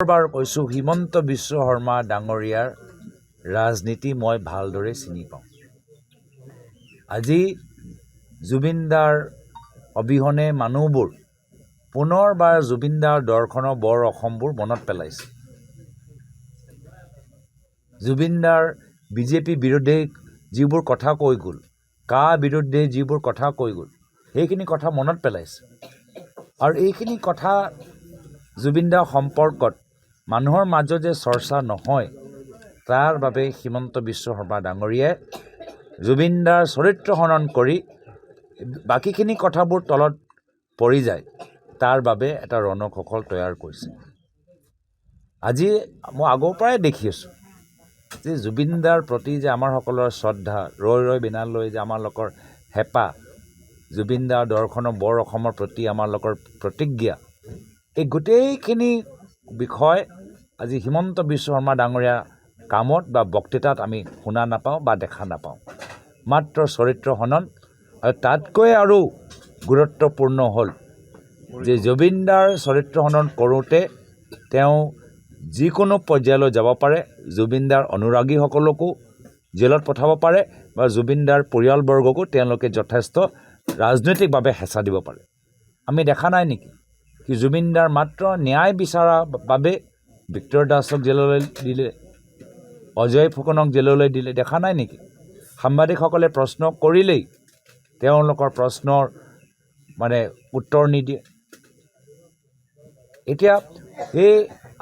বাৰ কৈছোঁ হিমন্ত বিশ্ব শৰ্মা ডাঙৰীয়াৰ ৰাজনীতি মই ভালদৰে চিনি পাওঁ। আজি জুবিনদাৰ অবিহনে মানুহবোৰ পুনৰবাৰ জুবিনদাৰ দৰ্শনৰ বৰ অসমবোৰ মনত পেলাইছে। জুবিনদাৰ বিজেপি বিৰুদ্ধে যিবোৰ কথা কৈ গ'ল, কা বিৰুদ্ধে যিবোৰ কথা কৈ গ'ল, সেইখিনি কথা মনত পেলাইছে। আৰু এইখিনি কথা জুবিনদাৰ সম্পৰ্কত মানুহৰ মাজত যে চৰ্চা নহয়, তাৰ বাবে হিমন্ত বিশ্ব শৰ্মা ডাঙৰীয়াই জুবিনদাৰ চৰিত্ৰ হনন কৰি বাকীখিনি কথাবোৰ তলত পৰি যায়, তাৰ বাবে এটা ৰণকৌশল তৈয়াৰ কৰিছে। আজি মই আগৰ পৰাই দেখি আছোঁ যে জুবিনদাৰ প্ৰতি যে আমাৰ সকলৰ শ্ৰদ্ধা, ৰৈ ৰৈ বিনালৈ যে আমাৰ লোকৰ হেঁপাহ, জুবিনদাৰ দৰ্শনৰ বৰ অসমৰ প্ৰতি আমাৰ লোকৰ প্ৰতিজ্ঞা, এই গোটেইখিনি বিষয় আজি হিমন্ত বিশ্ব শৰ্মা ডাঙৰীয়া কামত বা বক্তৃতাত আমি শুনা নাপাওঁ বা দেখা নাপাওঁ। মাত্ৰ চৰিত্ৰ হনন। আৰু তাতকৈ আৰু গুৰুত্বপূৰ্ণ হ'ল যে জুবিনদাৰ চৰিত্ৰ হনন কৰোঁতে তেওঁ যিকোনো পৰ্যায়লৈ যাব পাৰে, জুবিনদাৰ অনুৰাগীসকলকো জেলত পঠাব পাৰে বা জুবিনদাৰ পৰিয়ালবৰ্গকো তেওঁলোকে যথেষ্ট ৰাজনৈতিকভাৱে হেঁচা দিব পাৰে। আমি দেখা নাই নেকি কি জুবিনদাৰ মাত্ৰ ন্যায় বিচৰাৰ বাবে ভিক্টৰ দাসক জেললৈ দিলে, অজয় ফুকনক জেললৈ দিলে, দেখা নাই নেকি? সাংবাদিকসকলে প্ৰশ্ন কৰিলেই তেওঁলোকৰ প্ৰশ্নৰ উত্তৰ নিদিয়ে। এতিয়া এই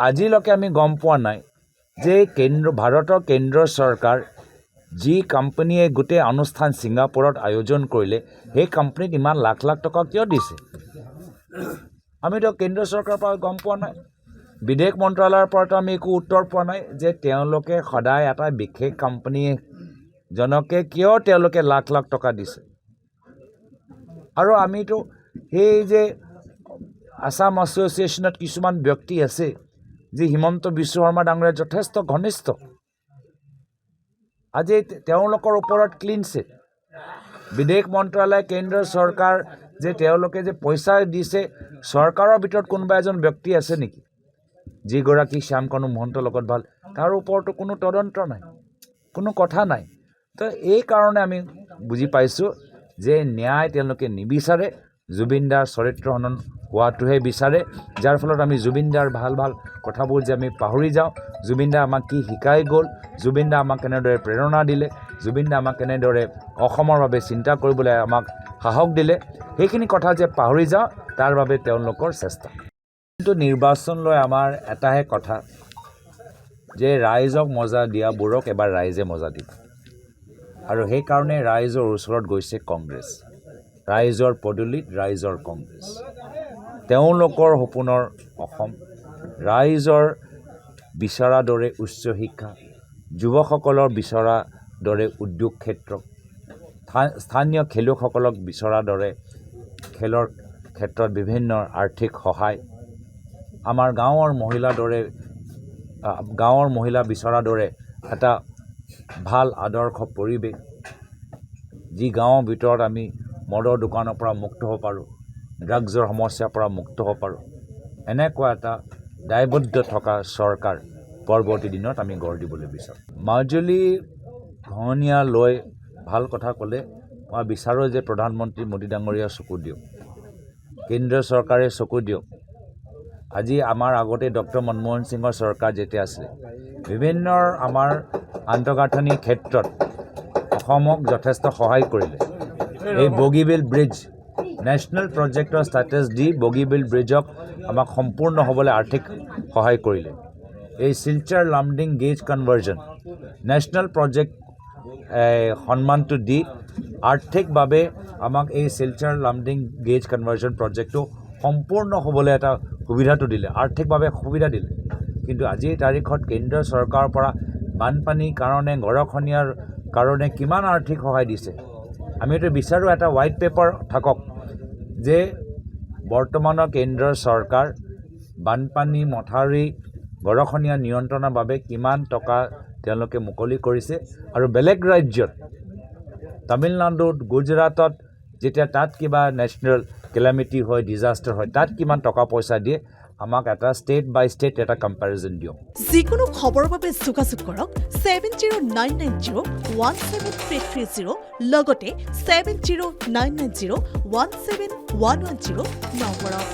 আজিলৈকে আমি গম পোৱা নাই যে ভাৰতৰ কেন্দ্ৰীয় চৰকাৰ যি কোম্পানীয়ে গোটেই অনুষ্ঠান ছিংগাপুৰত আয়োজন কৰিলে, সেই কোম্পানীত ইমান লাখ লাখ টকা কিয় দিছে? আমিতো কেন্দ্ৰীয় চৰকাৰৰ পৰা গম পোৱা নাই, বিদেশ মন্ত্ৰালয়ৰ পৰাতো আমি একো উত্তৰ পোৱা নাই যে তেওঁলোকে সদায় এটা বিশেষ কোম্পানীজনকে কিয় তেওঁলোকে লাখ লাখ টকা দিছে। আৰু আমিতো সেই যে আছাম এছ'চিয়েশ্যনত কিছুমান ব্যক্তি আছে যি হিমন্ত বিশ্ব শৰ্মা ডাঙৰীয়াৰ যথেষ্ট ঘনিষ্ঠ, আজি তেওঁলোকৰ ওপৰত ক্লিন চিট। বিদেশ মন্ত্ৰালয়, কেন্দ্ৰীয় চৰকাৰ যে তেওঁলোকে যে পইচা দিছে, চৰকাৰৰ ভিতৰত কোনোবা এজন ব্যক্তি আছে নেকি যিগৰাকী শ্যামকানু মহন্তৰ লগত ভাল? তাৰ ওপৰতো কোনো তদন্ত নাই, কোনো কথা নাই। তো এই কাৰণে আমি বুজি পাইছোঁ যে ন্যায় তেওঁলোকে নিবিচাৰে, জুবিনদাৰ চৰিত্ৰ হনন হোৱাটোহে বিচাৰে, যাৰ ফলত আমি জুবিনদাৰ ভাল ভাল কথাবোৰ যে আমি পাহৰি যাওঁ। জুবিনদাই আমাক কি শিকাই গ'ল, জুবিনদাই আমাক কেনেদৰে প্ৰেৰণা দিলে, জুবিনদাই আমাক কেনেদৰে অসমৰ বাবে চিন্তা কৰিবলৈ আমাক সাহস দিলে, সেইখিনি কথা যে পাহৰি যাওঁ, তাৰ বাবে তেওঁলোকৰ চেষ্টা। কিন্তু নিৰ্বাচনলৈ আমাৰ এটাহে কথা যে ৰাইজক মজা দিয়াবোৰক এবাৰ ৰাইজে মজা দিব। আৰু সেইকাৰণে ৰাইজৰ ওচৰত গৈছে কংগ্ৰেছ, ৰাইজৰ পদূলিত ৰাইজৰ কংগ্ৰেছ। তেওঁলোকৰ সপোনৰ অসম, ৰাইজৰ বিচৰা দৰে উচ্চ শিক্ষা, যুৱকসকলৰ বিচৰা দৰে উদ্যোগ ক্ষেত্ৰ, স্থানীয় খেলুৱৈসকলক বিচৰা দৰে খেলৰ ক্ষেত্ৰত বিভিন্ন আৰ্থিক সহায়, আমাৰ গাঁৱৰ মহিলা বিচৰা দৰে এটা ভাল আদৰ্শ পৰিৱেশ, যি গাঁৱৰ ভিতৰত আমি মদৰ দোকানৰ পৰা মুক্ত হ'ব পাৰোঁ, ড্ৰাগছৰ সমস্যাৰ পৰা মুক্ত হ'ব পাৰোঁ, এনেকুৱা এটা দায়বদ্ধ থকা চৰকাৰ পৰৱৰ্তী দিনত আমি গঢ় দিবলৈ বিচাৰোঁ। মাজুলী ঘহনীয়া লৈ ভাল কথা ক'লে মই বিচাৰোঁ যে প্ৰধানমন্ত্ৰী মোদী ডাঙৰীয়া চকু দিয়ক, কেন্দ্ৰীয় চৰকাৰে চকু দিয়ক। আজি আমাৰ আগতে ডক্টৰ মনমোহন সিঙৰ চৰকাৰ যেতিয়া আছিলে, বিভিন্ন আমাৰ আন্তঃগাঁথনিৰ ক্ষেত্ৰত অসমক যথেষ্ট সহায় কৰিলে। এই বগীবিল ব্ৰিজ নেশ্যনেল প্ৰজেক্টৰ ষ্টেটাছ দি বগীবিল ব্ৰিজক আমাক সম্পূৰ্ণ হ'বলৈ আৰ্থিক সহায় কৰিলে। এই Silchar Lumding gauge conversion national project সন্মানটো দি আৰ্থিকভাৱে আমাক এই শিলচৰ লামডিং গেজ কনভাৰ্জন প্ৰজেক্টটো সম্পূৰ্ণ হ'বলৈ এটা সুবিধাটো দিলে, আৰ্থিকভাৱে সুবিধা দিলে। কিন্তু আজিৰ তাৰিখত কেন্দ্ৰীয় চৰকাৰৰ পৰা বানপানীৰ কাৰণে, গৰাখহনীয়াৰ কাৰণে কিমান আৰ্থিক সহায় দিছে? আমিতো বিচাৰোঁ এটা হোৱাইট পেপাৰ থাকক যে বৰ্তমানৰ কেন্দ্ৰীয় চৰকাৰ বানপানী, মথাউৰি, গৰাখহনীয়া নিয়ন্ত্ৰণৰ বাবে কিমান টকা তেওঁলোকে মুকলি কৰিছে, আৰু বেলেগ ৰাজ্যত তামিলনাডুত, গুজৰাটত যেতিয়া তাত কিবা নেশ্যনেল কেলামিটি হয়, ডিজাষ্টাৰ হয়, তাত কিমান টকা পইচা দিয়ে, আমাক এটা ষ্টেট বাই ষ্টেট এটা কম্পেৰিজন দিয়ক যিকোনো খবৰৰ বাবে যোগাযোগ কৰক 7099017330 লগতে 7099017110 নম্বৰত